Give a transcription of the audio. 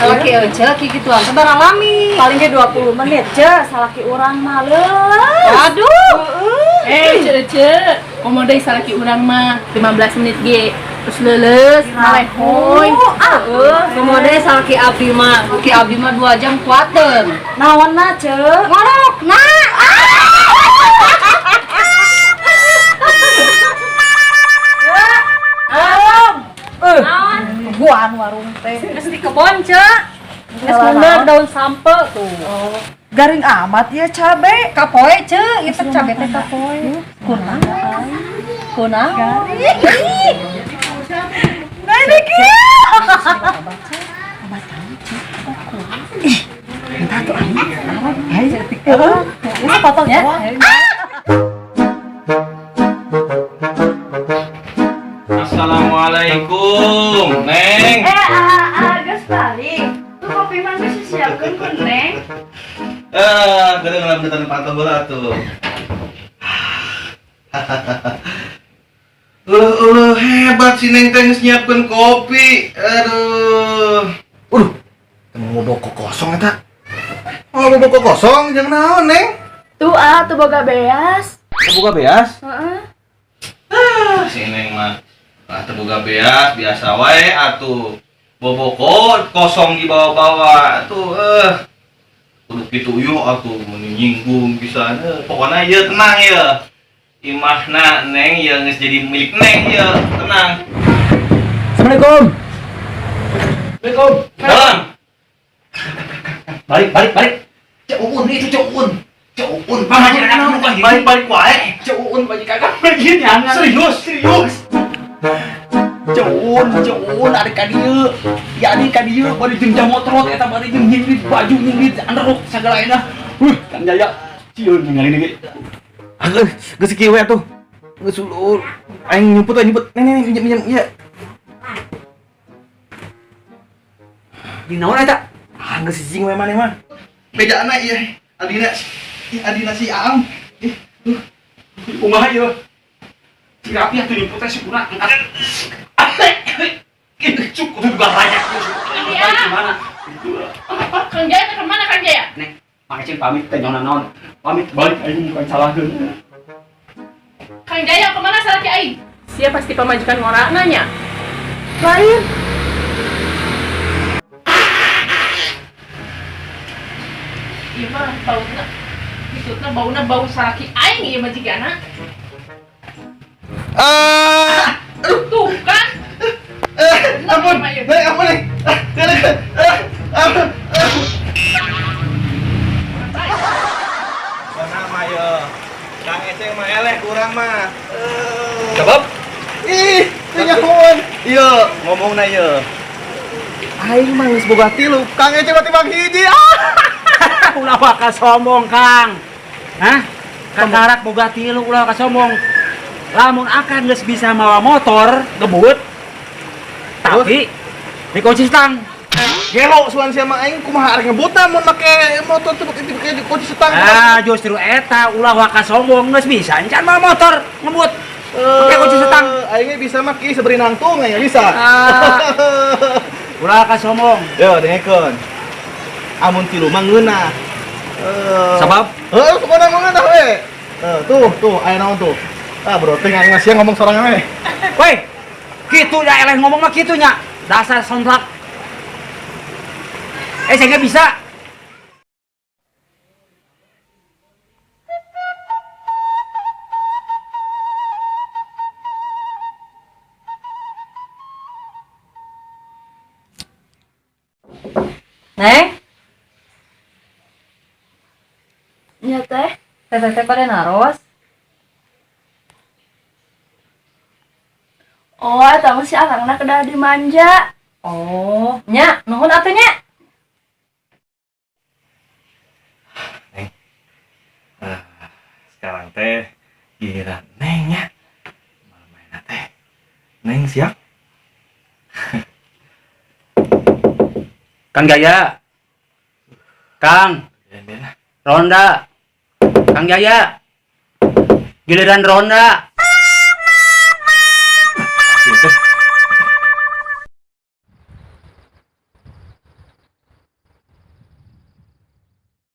salaki aja gitu teh barang lami. Paling ge 20 menit ce salaki urang mah leuh. Aduh. Ce. Komo deui salaki urang mah 15 menit ge. Terus leuleus malehoy. Komo deui salaki abdi mah. Ki abdi mah 2 jam kuateun. Naonna ce? Ngorokna. Buan warung teh. Geus di kebon ce. Es bener daun sampe tuh. Oh. Garing amat ya cabe. Kapoe ce, itu cabe teh kapoe. Kunaon? Garing. Nah iki. Entah tuh ani. Ini potong ya. Assalamualaikum, Neng. Geus balik. Tuh kopi mah geus disiapkeun ku Neng. Geureung lambetan pantau heula atuh. Hebat si Neng teh geus nyiapkeun kopi. Aduh. Emang bobok kosong eta. Oh, bobok kosong jeung naon, Neng? Tuh tuh boga beas. Boga beas? Heeh. Si Neng mah terbuka beas biasa wae atuh. Boboko kosong di bawah-bawah atuh kudu kitu yeuh atuh mun nyinggung pisan. Pokona ieu tenang ya. Imahna Neng ya geus jadi milik Neng ya, tenang. Assalamualaikum. Assalamualaikum. Salam. Balik. Cek Uun itu Cek Uun. Pamajikan aku balik wae. Cek Uun balik kagak begini angan. Serius. Jauh, adik kadieu. Ya adik kadieu bari jeung motor eta bari jeung nyingrit baju nyingrit androk sagala edah. Kang Jaya cieun ningali deui. Geus kieu we atuh. Geus ulur. Aing nyumput. Neng minjem ieu. Di naon eta? Geus sijing we maneh mah. Bedana ieu. Adina si Aam. Kumaha ieu? Si Rapi atuh nyumput teh sipuna angkat. Cukup juga banyak. Gimana? Kang Jaya ke mana Kang Jaya? Neng, makasih pamit teh naon. Pamit balik aing bukan salahkeun. Kang Jaya ke mana salaki aing? Sia pasti pamajikan ngora nanya. Lain. Ieu mah bauna. Maksudna bauna bau salaki aing ieu majigana. Tuh kan? Ampun, Neng. Mana mah ya? Kang Eceng mah eleh kurang mah. Sebab Ih, teu nyahoan. Ieu, ngomongna ieu. Aing mah geus boga 3, Kang Eceng mah timbang hiji. ulah bakal sombong Kang. Hah? Kakarak boga 3 ulah bakal sombong. Lamun akan geus bisa mawa motor ngebut. Tapi dikunci stang. Gelo suan sama aing kumaha arek ngebutna mun make motor teu pakai kunci stang. Justru eta ulah bakal sombong geus bisa encan mawa motor ngebut. Pakai kunci stang. Aing bisa mah ki sabeurinang tung aya bisa. Ulah bakal sombong. Yo dengekeun. Amun 3 mah ngeunah. Sabab Heuh, kumaha ngeunah we? Tuh, aya naon tuh? Bro, teh ngasih ngomong sorangan we. weh, kitu nya eleh ngomong mah kitu nya. Dasar sontak. Saya nggak bisa. Neng, Nya teh. teh pada naros. Oh, eta mah si akangna kedah dimanja. Oh, nya, nuhun atuh nya. Sekarang teh giliran Neng ya. Mainna teh. Neng siap? Kang Jaya. Kang. Ronda. Kang Jaya. Giliran ronda.